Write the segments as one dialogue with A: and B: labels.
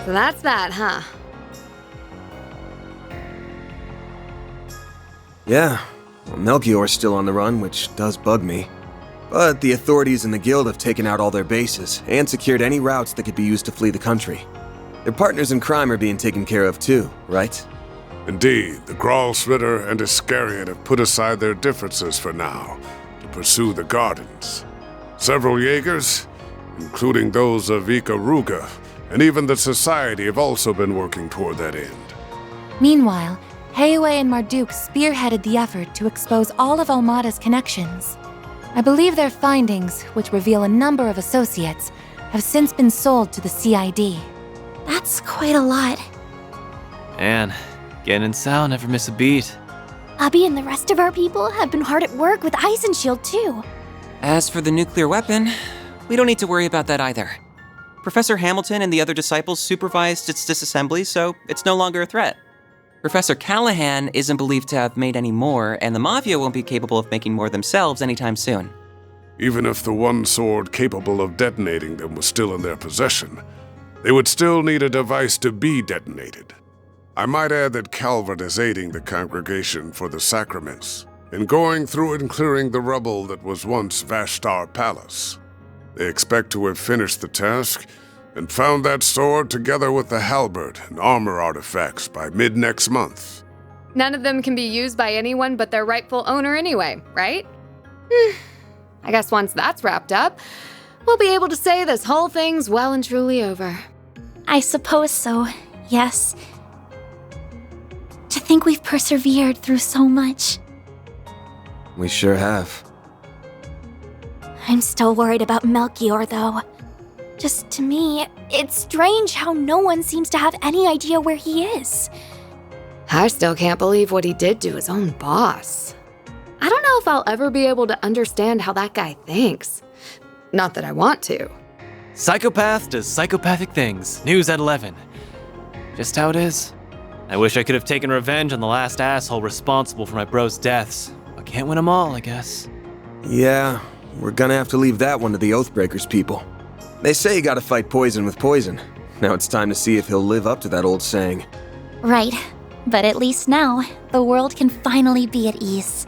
A: So that's that, huh?
B: Yeah, well, Melchior's still on the run, which does bug me. But the authorities and the guild have taken out all their bases, and secured any routes that could be used to flee the country. Their partners in crime are being taken care of too, right?
C: Indeed, the Gralsritter and Iscariot have put aside their differences for now to pursue the gardens. Several Jaegers, including those of Ikaruga, and even the Society have also been working toward that end.
D: Meanwhile, Heiwe and Marduk spearheaded the effort to expose all of Almada's connections. I believe their findings, which reveal a number of associates, have since been sold to the CID.
E: That's quite a lot.
F: Man, Gen and Sal never miss a beat.
E: Abby and the rest of our people have been hard at work with Ice and Shield too.
G: As for the nuclear weapon, we don't need to worry about that either. Professor Hamilton and the other disciples supervised its disassembly, so it's no longer a threat. Professor Callahan isn't believed to have made any more, and the Mafia won't be capable of making more themselves anytime soon.
C: Even if the one sword capable of detonating them was still in their possession, they would still need a device to be detonated. I might add that Calvard is aiding the congregation for the sacraments in going through and clearing the rubble that was once Vashtar Palace. They expect to have finished the task and found that sword together with the halberd and armor artifacts by mid-next month.
A: None of them can be used by anyone but their rightful owner anyway, right? I guess once that's wrapped up, we'll be able to say this whole thing's well and truly over.
E: I suppose so, yes. To think we've persevered through so much.
B: We sure have.
E: I'm still worried about Melchior, though. Just to me, it's strange how no one seems to have any idea where he is.
A: I still can't believe what he did to his own boss. I don't know if I'll ever be able to understand how that guy thinks. Not that I want to.
F: Psychopath does psychopathic things. News at 11. Just how it is. I wish I could have taken revenge on the last asshole responsible for my bro's deaths. But can't win them all, I guess.
B: Yeah, we're gonna have to leave that one to the Oathbreakers people. They say you gotta fight poison with poison. Now it's time to see if he'll live up to that old saying.
E: Right, but at least now, the world can finally be at ease.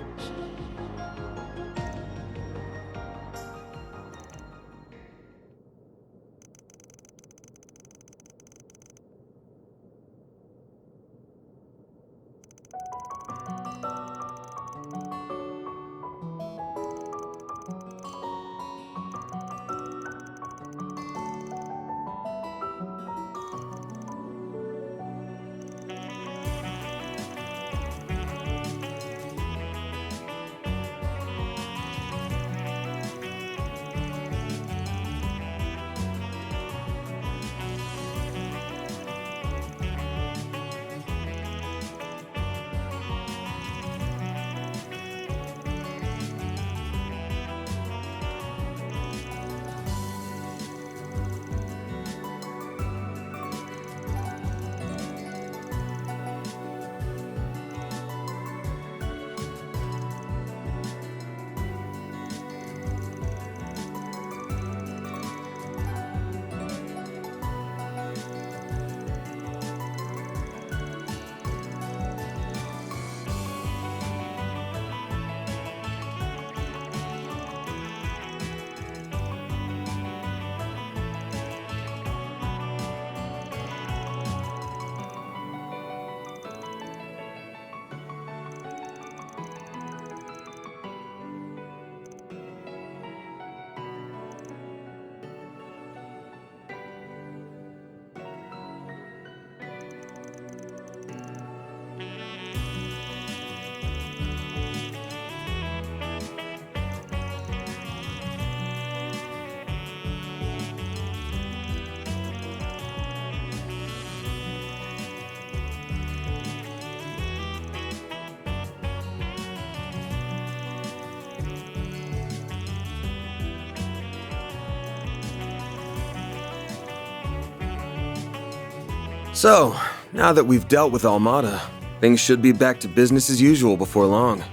B: So, now that we've dealt with Almada, things should be back to business as usual before long.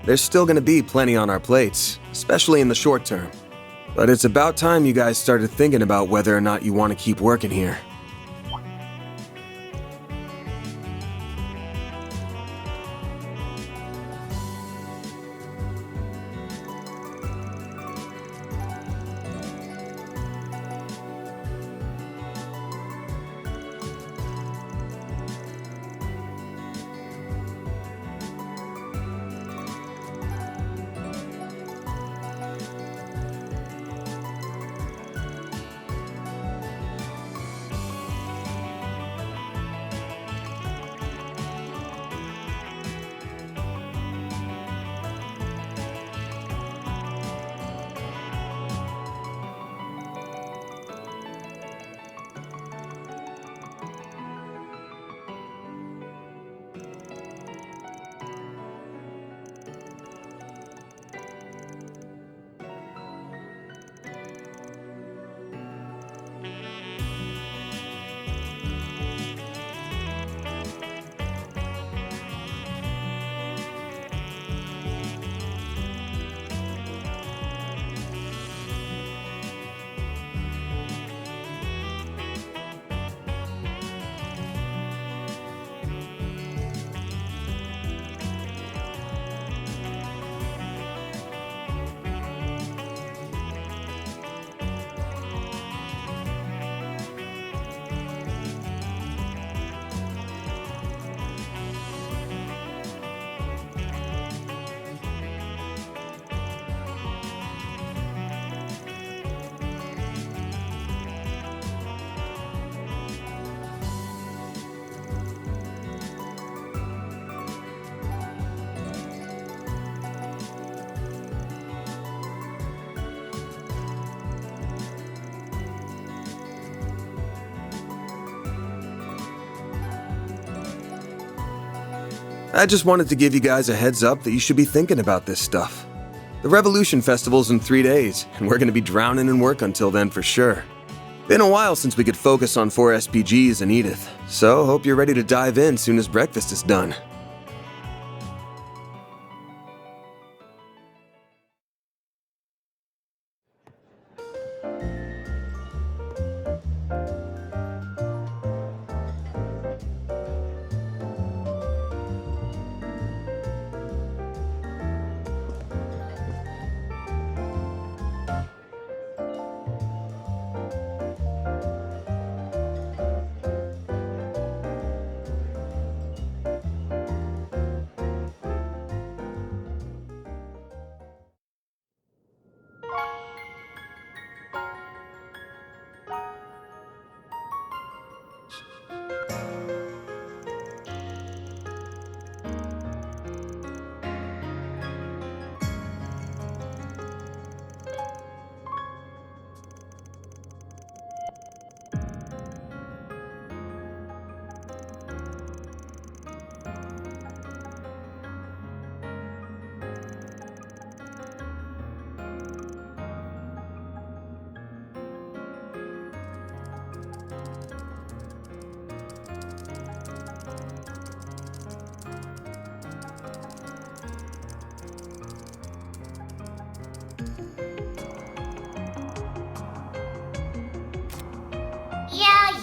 B: There's still gonna be plenty on our plates, especially in the short term. But it's about time you guys started thinking about whether or not you want to keep working here. I just wanted to give you guys a heads up that you should be thinking about this stuff. The Revolution Festival's in 3 days, and we're gonna be drowning in work until then for sure. Been a while since we could focus on 4 SPGs and Edith, so hope you're ready to dive in soon as breakfast is done.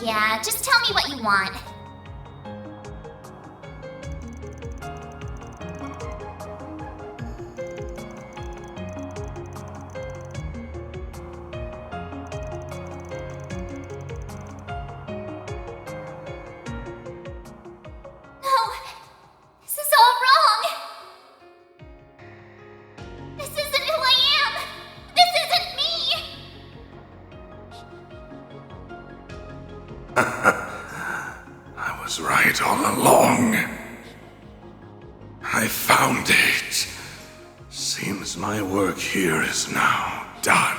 H: Yeah, just tell me what you want. No, this is all wrong. This isn't who I am. This isn't me.
C: I was right all along. I found it. Seems my work here is now done.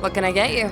I: What can I get you?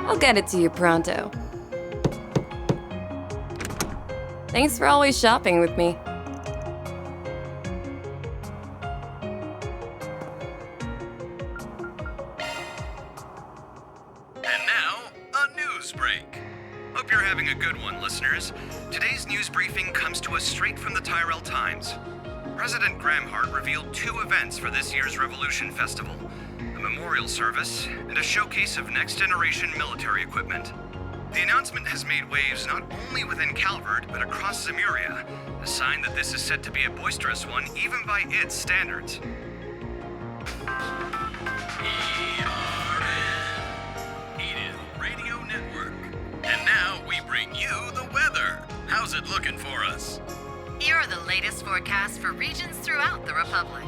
I: I'll get it to you pronto. Thanks for always shopping with me.
J: And now, a news break. Hope you're having a good one, listeners. Today's news briefing comes to us straight from the Tyrell Times. President Gramhart revealed 2 events for this year's Revolution Festival: a memorial service and a showcase of next-generation military equipment. The announcement has made waves not only within Calvard, but across Zemuria, a sign that this is set to be a boisterous one even by its standards. Edith Radio Network. And now we bring you the weather. How's it looking for us?
K: Here are the latest forecasts for regions throughout the Republic.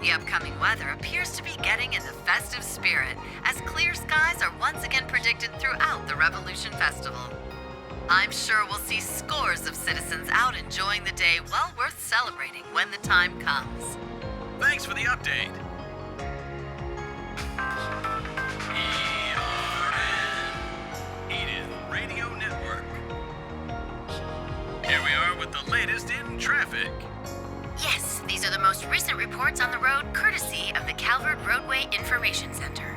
K: The upcoming weather appears to be getting in the festive spirit, as clear skies are once again predicted throughout the Revolution Festival. I'm sure we'll see scores of citizens out enjoying the day well worth celebrating when the time comes.
J: Thanks for the update. Edith Radio Network. Here we are with the latest in traffic.
K: Yes, these are the most recent reports on the road courtesy of the Calvard Roadway Information Center.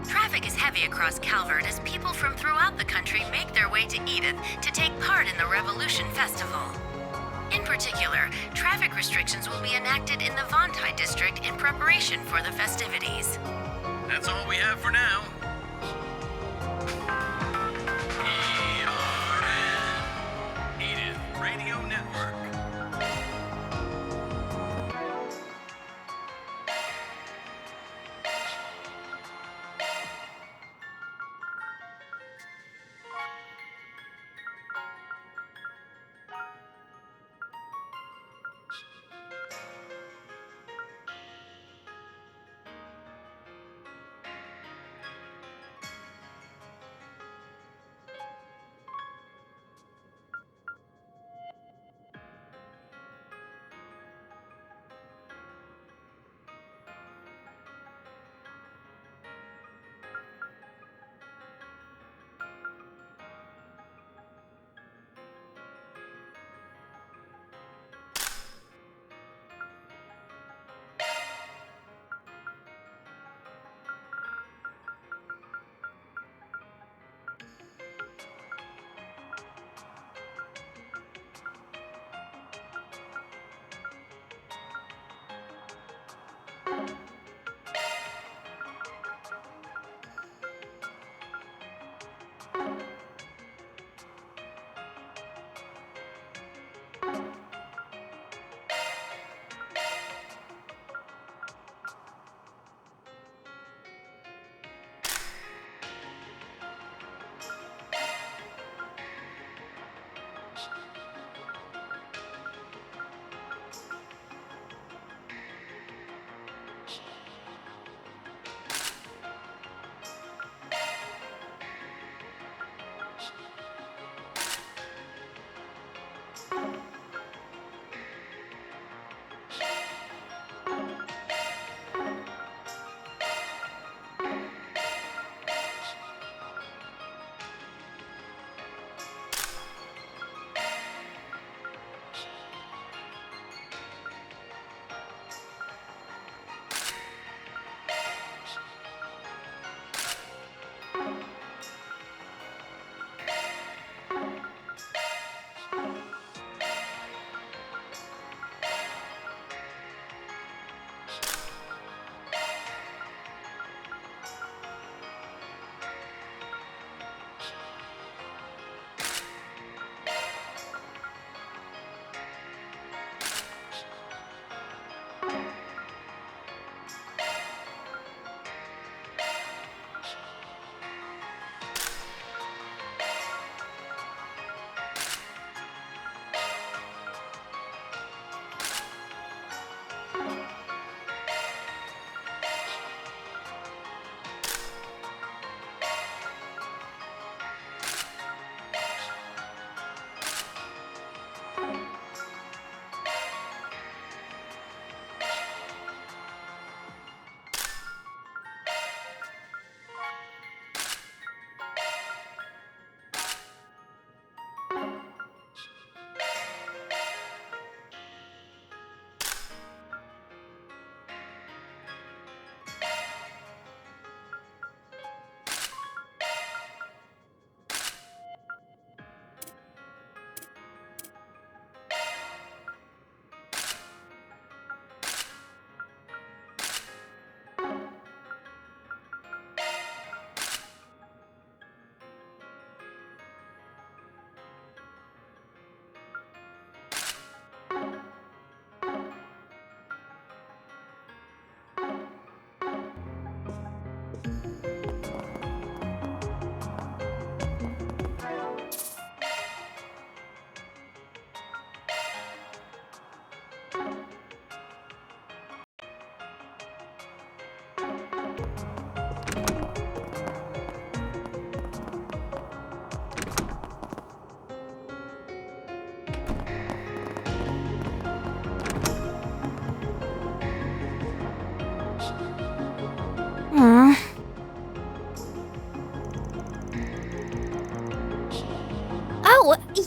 K: Traffic is heavy across Calvard as people from throughout the country make their way to Edith to take part in the Revolution Festival. In particular, traffic restrictions will be enacted in the Vontai district in preparation for the festivities.
J: That's all we have for now. Edith Radio Network.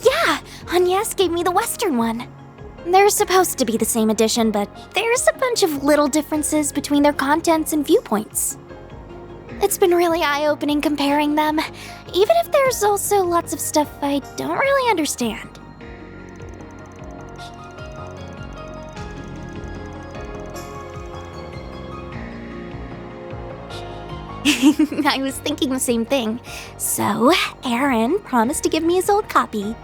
E: Yeah, Agnes gave me the Western one. They're supposed to be the same edition, but there's a bunch of little differences between their contents and viewpoints. It's been really eye-opening comparing them, even if there's also lots of stuff I don't really understand. I was thinking the same thing. So, Aaron promised to give me his old copy.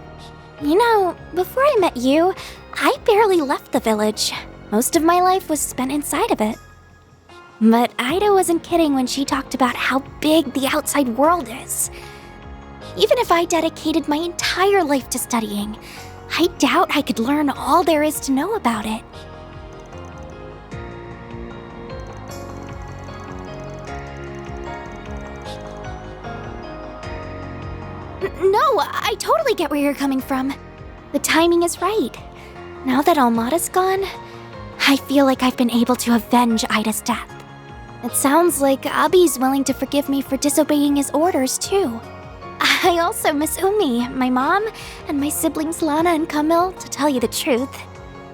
E: You know, before I met you, I barely left the village. Most of my life was spent inside of it. But Ida wasn't kidding when she talked about how big the outside world is. Even if I dedicated my entire life to studying, I doubt I could learn all there is to know about it. No, I totally get where you're coming from. The timing is right. Now that Almada's gone, I feel like I've been able to avenge Ida's death. It sounds like Abi's willing to forgive me for disobeying his orders, too. I also miss Umi, my mom, and my siblings Lana and Camille, to tell you the truth.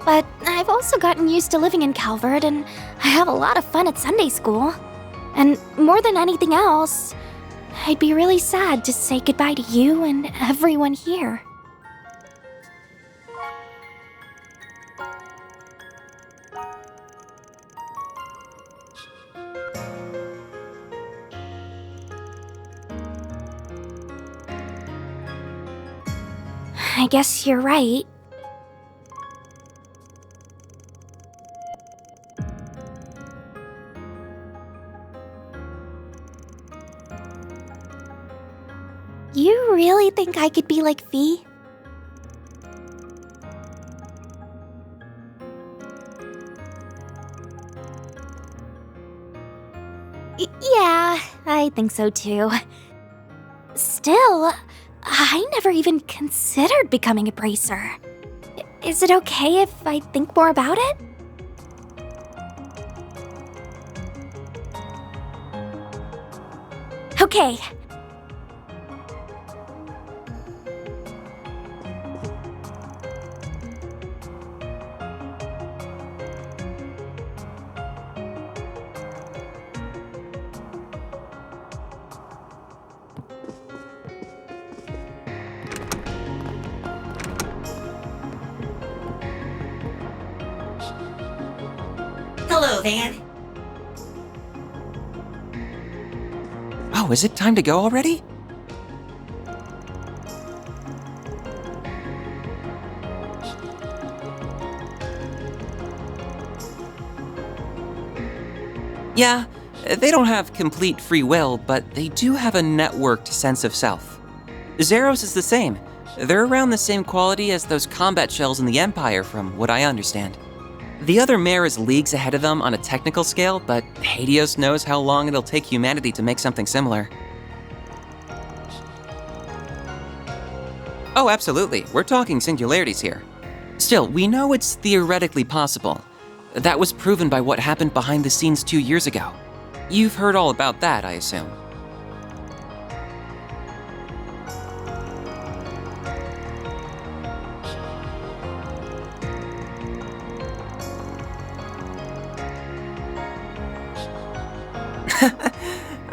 E: But I've also gotten used to living in Calvard, and I have a lot of fun at Sunday school. And more than anything else, I'd be really sad to say goodbye to you and everyone here. I guess you're right. You really think I could be like Fee? Yeah, I think so too. Still, I never even considered becoming a bracer. Is it okay if I think more about it? Okay.
L: Hello, Van.
G: Oh, is it time to go already? Yeah, they don't have complete free will, but they do have a networked sense of self. Zeros is the same. They're around the same quality as those combat shells in the Empire, from what I understand. The other mare is leagues ahead of them on a technical scale, but Hadios knows how long it'll take humanity to make something similar. Oh, absolutely. We're talking singularities here. Still, we know it's theoretically possible. That was proven by what happened behind the scenes 2 years ago. You've heard all about that, I assume.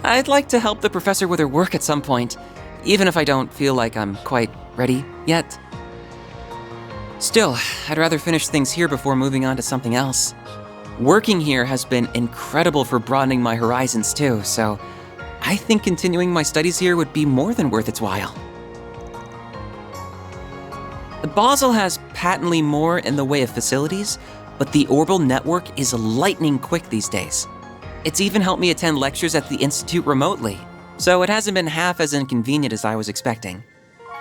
G: I'd like to help the professor with her work at some point, even if I don't feel like I'm quite ready yet. Still, I'd rather finish things here before moving on to something else. Working here has been incredible for broadening my horizons too, so I think continuing my studies here would be more than worth its while. Basel has patently more in the way of facilities, but the orbital network is lightning quick these days. It's even helped me attend lectures at the Institute remotely, so it hasn't been half as inconvenient as I was expecting.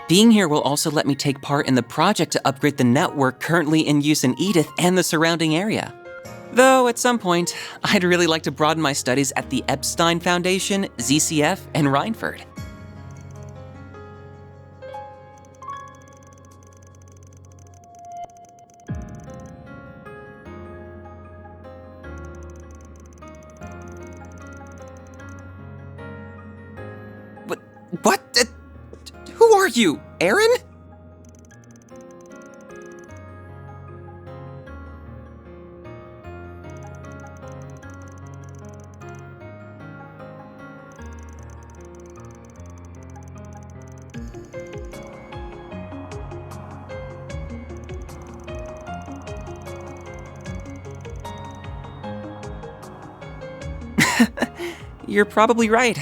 G: Being here will also let me take part in the project to upgrade the network currently in use in Edith and the surrounding area. Though at some point, I'd really like to broaden my studies at the Epstein Foundation, ZCF, and Rhineford. What? Who are you, Aaron? you're probably right.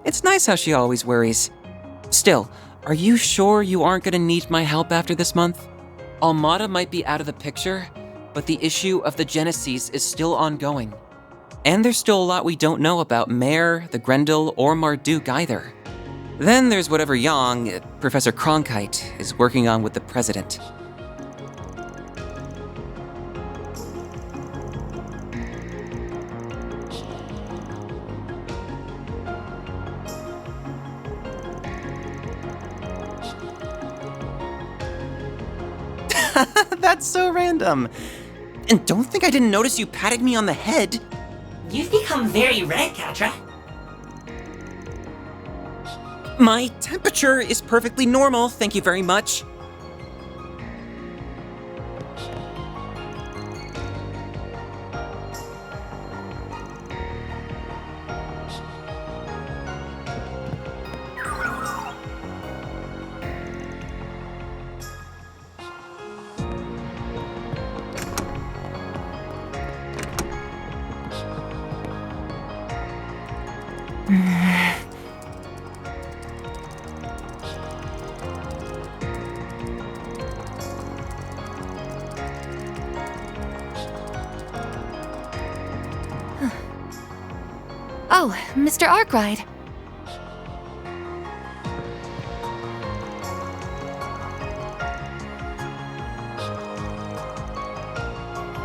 G: It's nice how she always worries. Still, are you sure you aren't gonna need my help after this month? Almada might be out of the picture, but the issue of the Genesis is still ongoing. And there's still a lot we don't know about Mare, the Grendel, or Marduk either. Then there's whatever Yang, Professor Cronkite, is working on with the President. That's so random. And don't think I didn't notice you patting me on the head.
L: You've become very red, Katra.
G: My temperature is perfectly normal, thank you very much.
D: Oh, Mr. Arkride.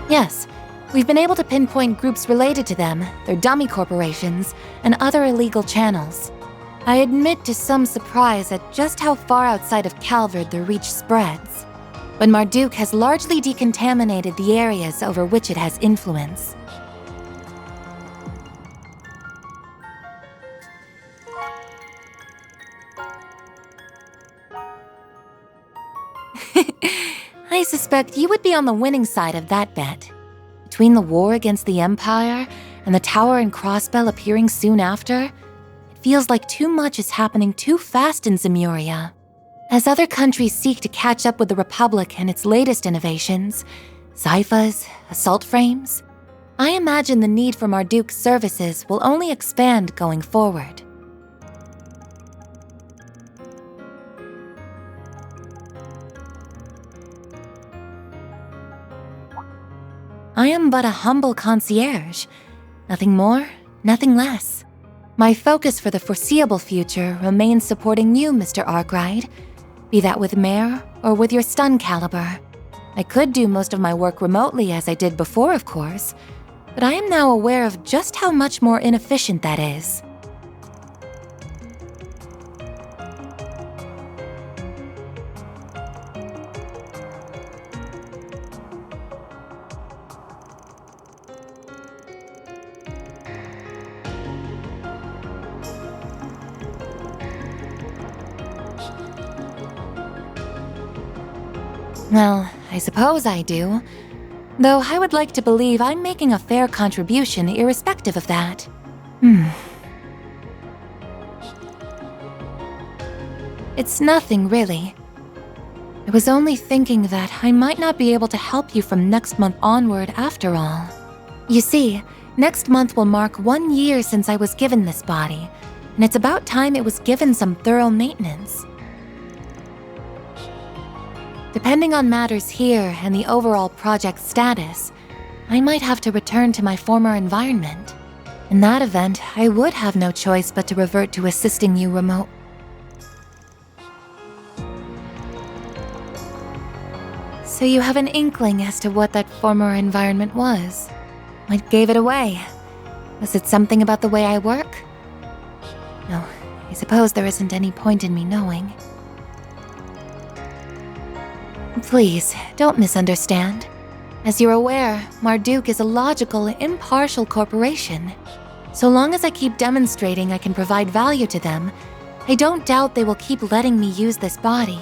D: Yes, we've been able to pinpoint groups related to them, their dummy corporations, and other illegal channels. I admit to some surprise at just how far outside of Calvard their reach spreads. But Marduk has largely decontaminated the areas over which it has influence. I suspect you would be on the winning side of that bet. Between the war against the Empire and the Tower and Crossbell appearing soon after, it feels like too much is happening too fast in Zemuria. As other countries seek to catch up with the Republic and its latest innovations, Zyphas, assault frames, I imagine the need for Marduk's services will only expand going forward. I am but a humble concierge. Nothing more, nothing less. My focus for the foreseeable future remains supporting you, Mr. Arkride, be that with Mare or with your stun caliber. I could do most of my work remotely as I did before, of course, but I am now aware of just how much more inefficient that is. Well, I suppose I do. Though I would like to believe I'm making a fair contribution irrespective of that. It's nothing, really. I was only thinking that I might not be able to help you from next month onward after all. You see, next month will mark 1 year since I was given this body, and it's about time it was given some thorough maintenance. Depending on matters here and the overall project status, I might have to return to my former environment. In that event, I would have no choice but to revert to assisting you remote. So you have an inkling as to what that former environment was? What gave it away? Was it something about the way I work? No, I suppose there isn't any point in me knowing. Please, don't misunderstand. As you're aware, Marduk is a logical, impartial corporation. So long as I keep demonstrating I can provide value to them, I don't doubt they will keep letting me use this body.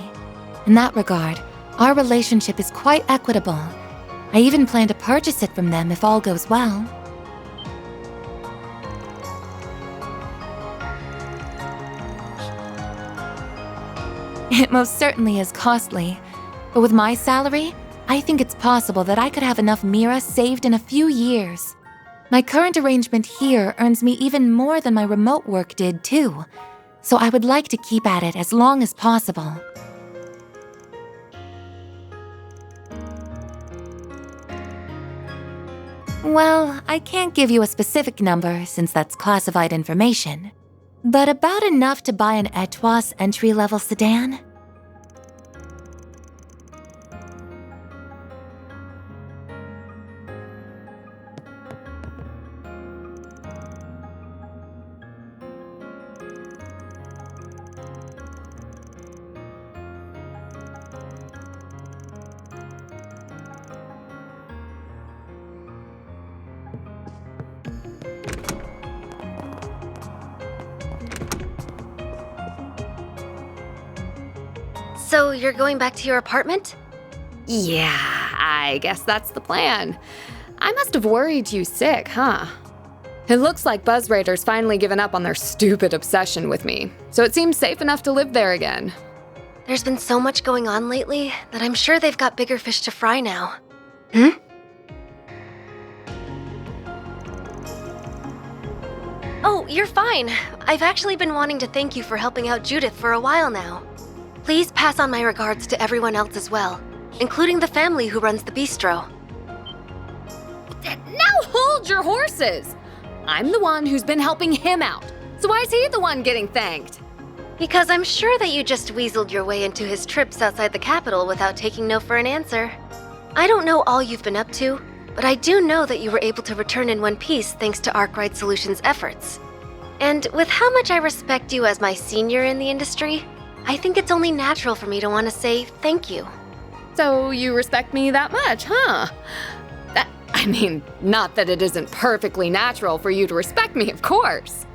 D: In that regard, our relationship is quite equitable. I even plan to purchase it from them if all goes well. It most certainly is costly. But with my salary, I think it's possible that I could have enough Mira saved in a few years. My current arrangement here earns me even more than my remote work did, too. So I would like to keep at it as long as possible. Well, I can't give you a specific number since that's classified information. But about enough to buy an Etwas entry-level sedan?
K: So you're going back to your apartment?
A: Yeah, I guess that's the plan. I must have worried you sick, huh? It looks like Buzz Raiders finally given up on their stupid obsession with me, so it seems safe enough to live there again.
K: There's been so much going on lately that I'm sure they've got bigger fish to fry now. Oh, you're fine. I've actually been wanting to thank you for helping out Judith for a while now. Please pass on my regards to everyone else as well, including the family who runs the bistro.
A: Now hold your horses! I'm the one who's been helping him out, so why is he the one getting thanked?
K: Because I'm sure that you just weaseled your way into his trips outside the capital without taking no for an answer. I don't know all you've been up to, but I do know that you were able to return in one piece thanks to Arkride Solutions' efforts. And with how much I respect you as my senior in the industry, I think it's only natural for me to want to say thank you.
A: So you respect me that much, huh? I mean, not that it isn't perfectly natural for you to respect me, of course.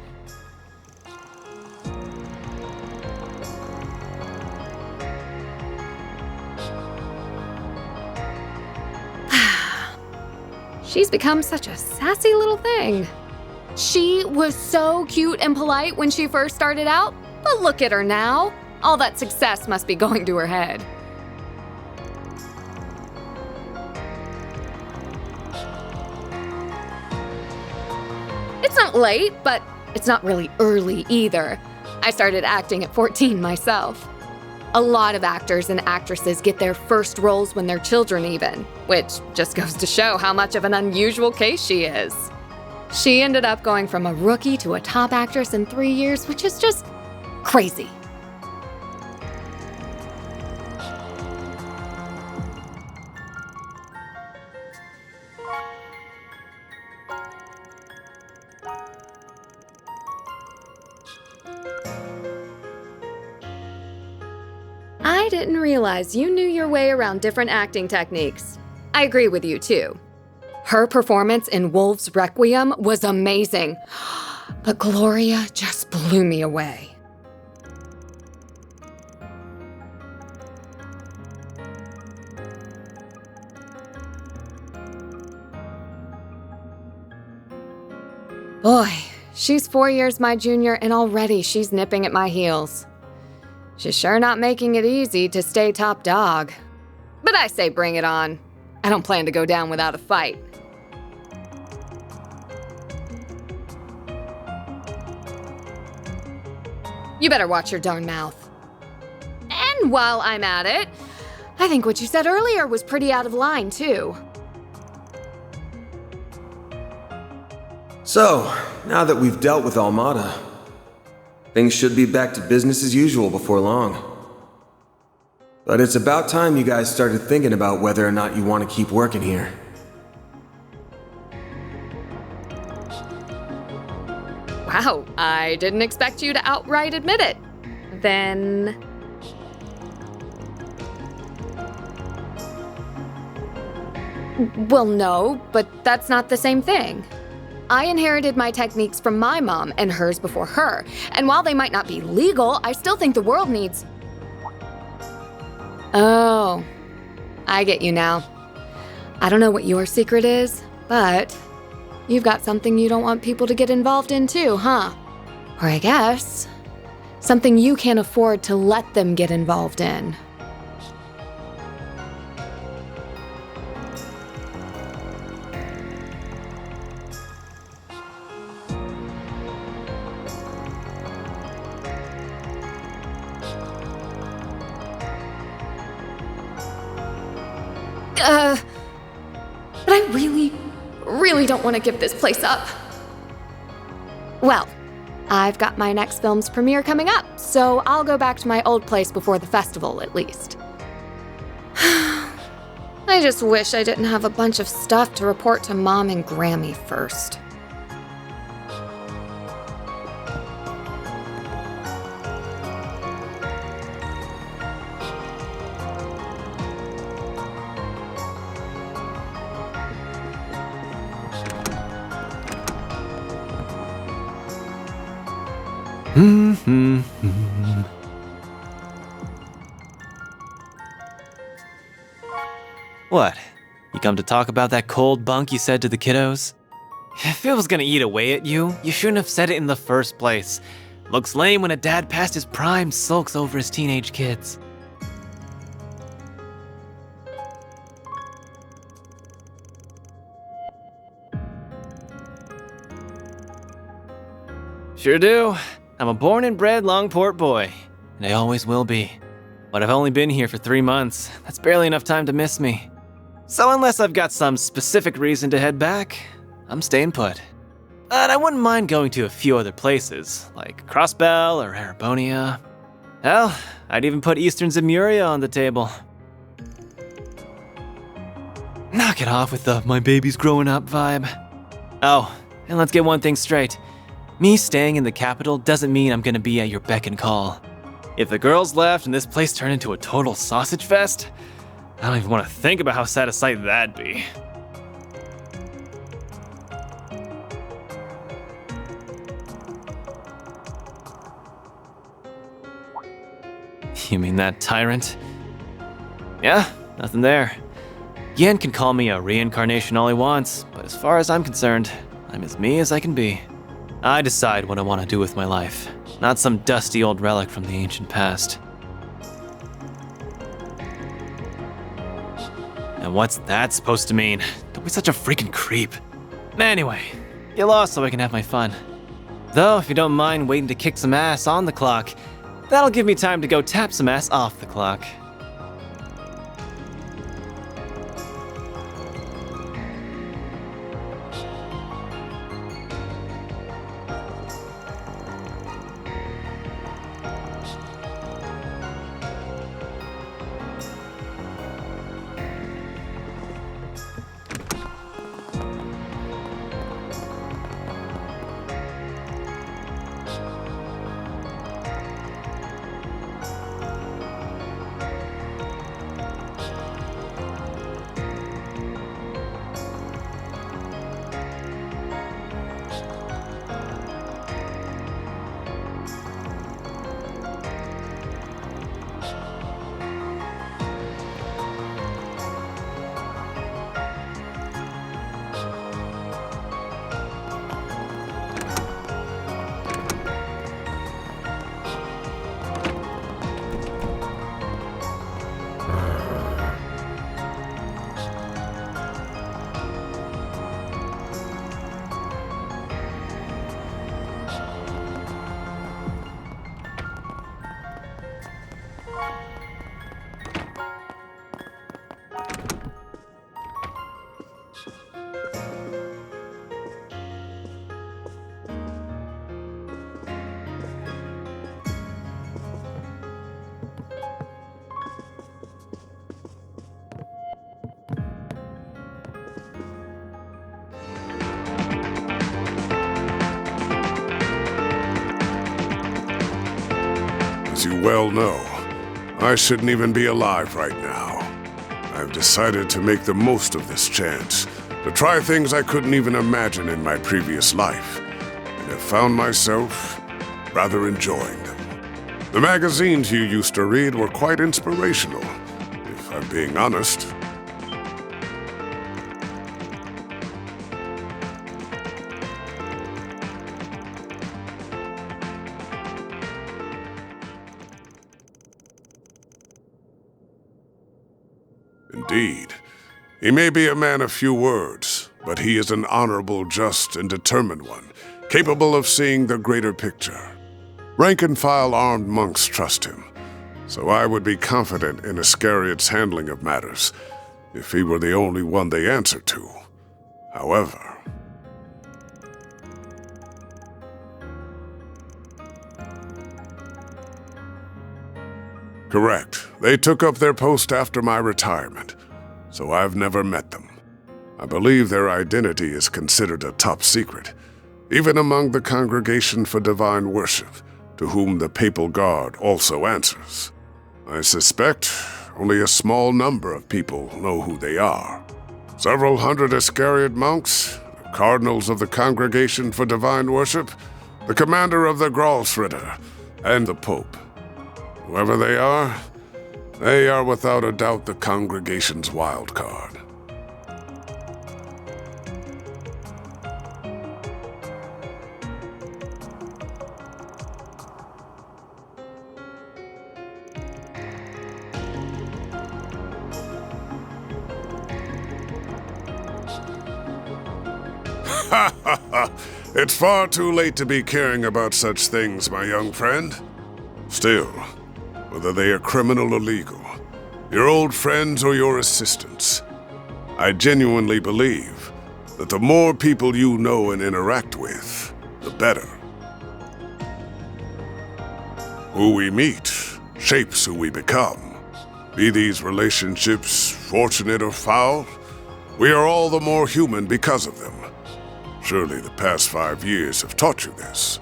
A: She's become such a sassy little thing. She was so cute and polite when she first started out, but look at her now. All that success must be going to her head. It's not late, but it's not really early either. I started acting at 14 myself. A lot of actors and actresses get their first roles when they're children even, which just goes to show how much of an unusual case she is. She ended up going from a rookie to a top actress in 3 years, which is just crazy. I didn't realize you knew your way around different acting techniques. I agree with you, too. Her performance in Wolf's Requiem was amazing, but Gloria just blew me away. Boy, she's 4 years my junior and already she's nipping at my heels. She's sure not making it easy to stay top dog. But I say bring it on. I don't plan to go down without a fight. You better watch your darn mouth. And while I'm at it, I think what you said earlier was pretty out of line, too.
B: So, now that we've dealt with Almada, things should be back to business as usual before long. But it's about time you guys started thinking about whether or not you want to keep working here.
A: Wow, I didn't expect you to outright admit it. Then... Well, no, but that's not the same thing. I inherited my techniques from my mom and hers before her, and while they might not be legal, I still think the world needs... Oh, I get you now. I don't know what your secret is, but you've got something you don't want people to get involved in too, huh? Or I guess, something you can't afford to let them get involved in. But I really don't want to give this place up. Well, I've got my next film's premiere coming up, so I'll go back to my old place before the festival, at least. I just wish I didn't have a bunch of stuff to report to Mom and Grammy first.
F: What? You come to talk about that cold bunk you said to the kiddos? If it was gonna eat away at you, you shouldn't have said it in the first place. Looks lame when a dad past his prime sulks over his teenage kids. Sure do. I'm a born and bred Longport boy, and I always will be. But I've only been here for 3 months. That's barely enough time to miss me. So unless I've got some specific reason to head back, I'm staying put. And I wouldn't mind going to a few other places, like Crossbell or Arabonia. Hell, I'd even put Eastern Zemuria on the table. Knock it off with the my baby's growing up vibe. Oh, and let's get one thing straight. Me staying in the capital doesn't mean I'm gonna be at your beck and call. If the girls left and this place turned into a total sausage fest, I don't even want to think about how sad a sight that'd be. You mean that tyrant? Yeah, nothing there. Yen can call me a reincarnation all he wants, but as far as I'm concerned, I'm as me as I can be. I decide what I want to do with my life, not some dusty old relic from the ancient past. And what's that supposed to mean? Don't be such a freaking creep. Anyway, get lost so I can have my fun. Though, if you don't mind waiting to kick some ass on the clock, that'll give me time to go tap some ass off the clock.
C: As you well know, I shouldn't even be alive right now. I've decided to make the most of this chance, to try things I couldn't even imagine in my previous life, and have found myself rather enjoying them. The magazines you used to read were quite inspirational, if I'm being honest. Indeed. He may be a man of few words, but he is an honorable, just, and determined one, capable of seeing the greater picture. Rank-and-file armed monks trust him, so I would be confident in Iscariot's handling of matters. if he were the only one they answered to. However... Correct. They took up their post after my retirement, so I've never met them. I believe their identity is considered a top secret, even among the Congregation for Divine Worship, to whom the Papal Guard also answers. I suspect only a small number of people know who they are. Several hundred Iscariot monks, the cardinals of the Congregation for Divine Worship, the commander of the Gralsritter, and the Pope. Whoever they are without a doubt the Congregation's wild card. It's far too late to be caring about such things, my young friend. Still, whether they are criminal or legal, your old friends or your assistants, I genuinely believe that the more people you know and interact with, the better. Who we meet shapes who we become. Be these relationships fortunate or foul, we are all the more human because of them. Surely the past 5 years have taught you this.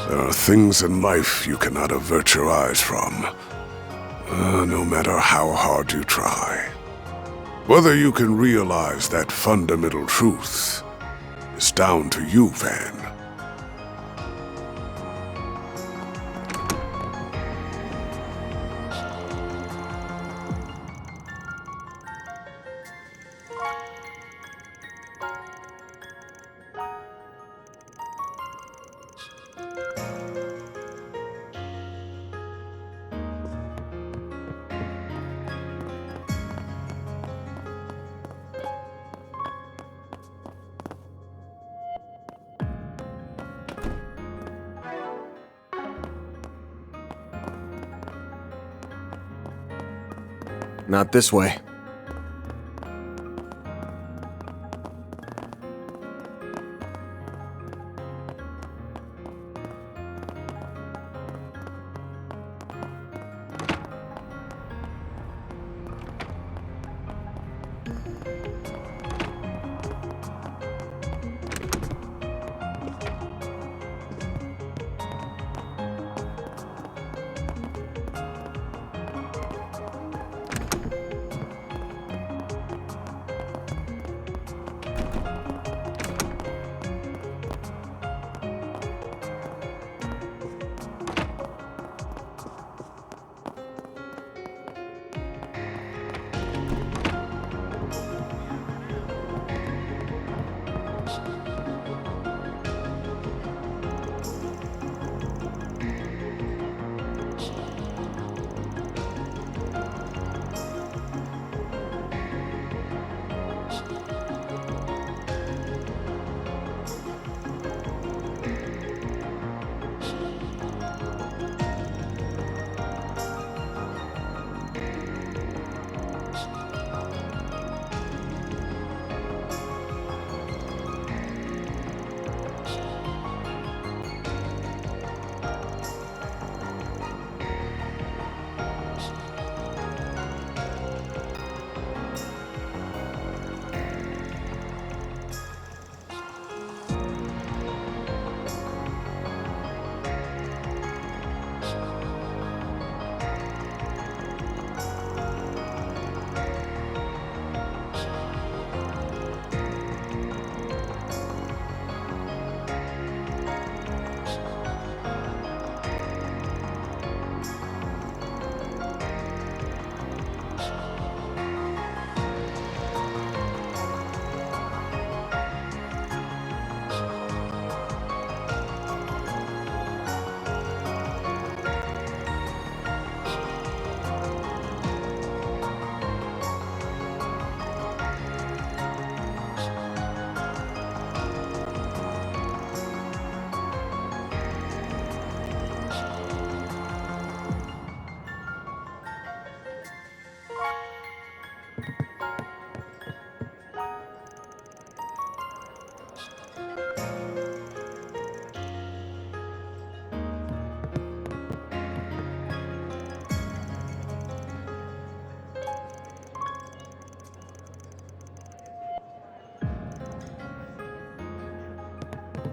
C: There are things in life you cannot avert your eyes from, no matter how hard you try. Whether you can realize that fundamental truth is down to you, Van.
B: Not this way.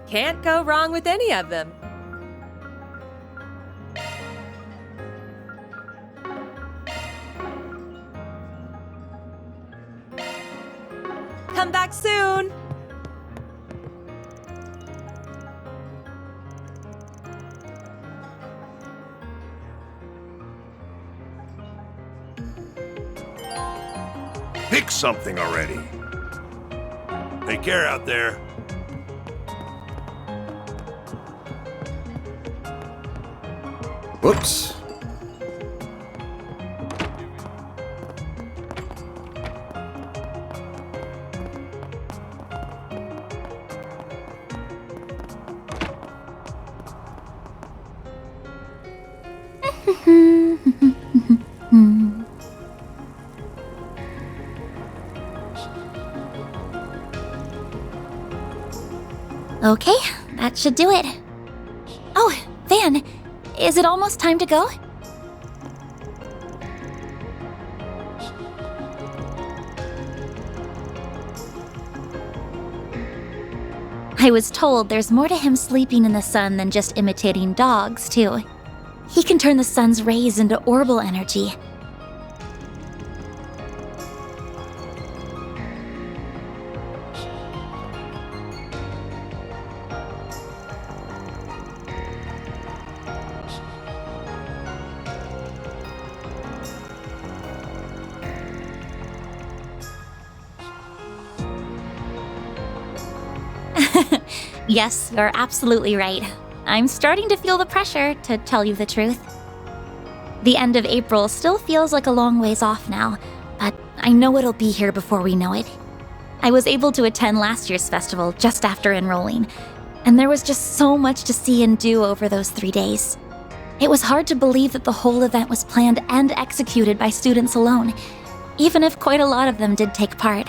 M: Can't go wrong with any of them. Come back soon!
N: Pick something already. Take care out there.
B: Whoops.
E: Okay, that should do it. Oh, Van, is it almost time to go? I was told there's more to him sleeping in the sun than just imitating dogs, too. He can turn the sun's rays into orbital energy. Yes, you're absolutely right. I'm starting to feel the pressure, to tell you the truth. The end of April still feels like a long ways off now, but I know it'll be here before we know it. I was able to attend last year's festival just after enrolling, and there was just so much to see and do over those 3 days. It was hard to believe that the whole event was planned and executed by students alone, even if quite a lot of them did take part.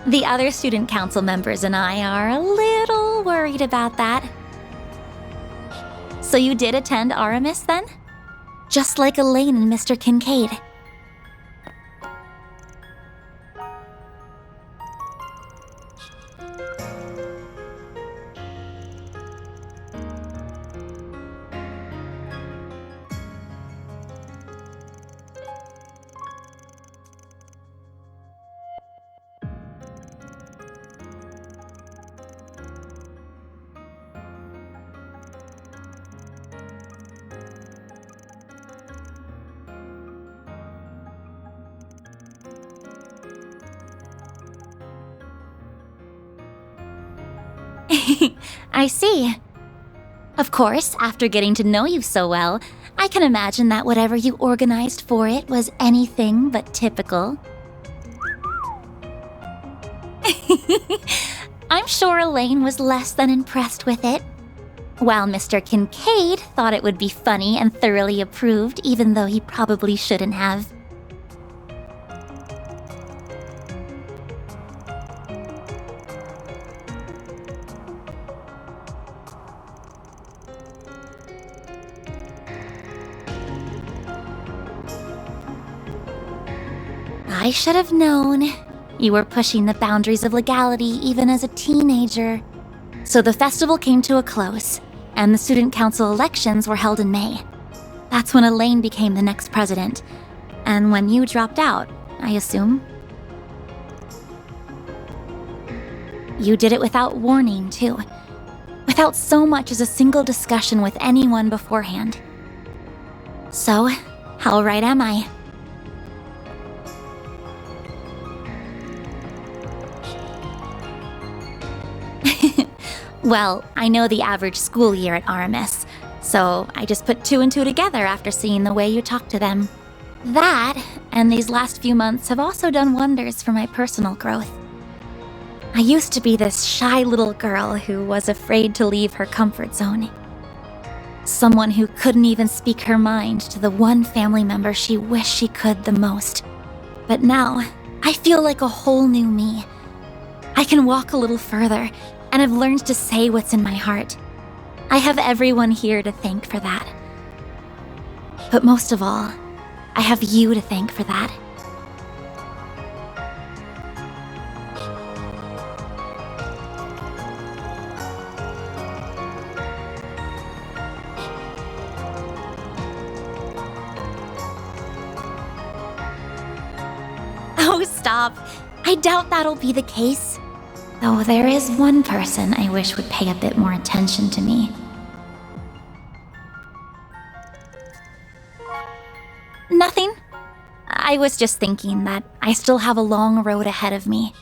E: The other student council members and I are a little worried about that. So you did attend Aramis then? Just like Elaine and Mr. Kincaid. I see. Of course, after getting to know you so well, I can imagine that whatever you organized for it was anything but typical. I'm sure Elaine was less than impressed with it, while Mr. Kincaid thought it would be funny and thoroughly approved, even though he probably shouldn't have. I should have known. You were pushing the boundaries of legality even as a teenager. So the festival came to a close, and the student council elections were held in May. That's when Elaine became the next president, and when you dropped out, I assume. You did it without warning, too. Without so much as a single discussion with anyone beforehand. So, how right am I? Well, I know the average school year at Aramis, so I just put 2 and 2 together after seeing the way you talk to them. That, and these last few months have also done wonders for my personal growth. I used to be this shy little girl who was afraid to leave her comfort zone. Someone who couldn't even speak her mind to the one family member she wished she could the most. But now, I feel like a whole new me. I can walk a little further, and I've learned to say what's in my heart. I have everyone here to thank for that. But most of all, I have you to thank for that. Oh, stop. I doubt that'll be the case. Though there is one person I wish would pay a bit more attention to me. Nothing. I was just thinking that I still have a long road ahead of me.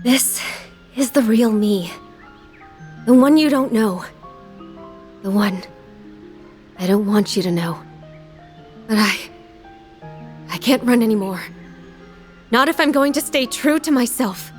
O: This is the real me. The one you don't know. The one I don't want you to know. But I can't run anymore. Not if I'm going to stay true to myself.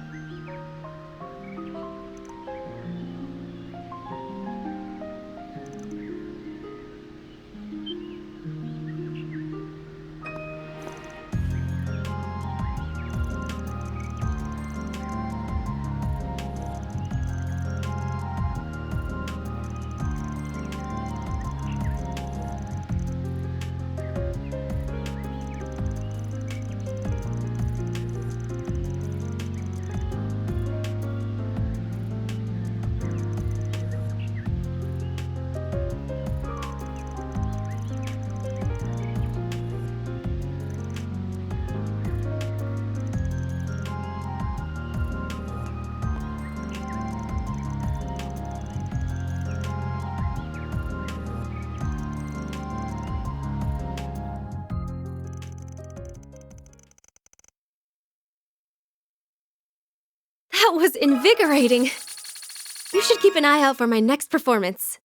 O: That was invigorating. You should keep an eye out for my next performance.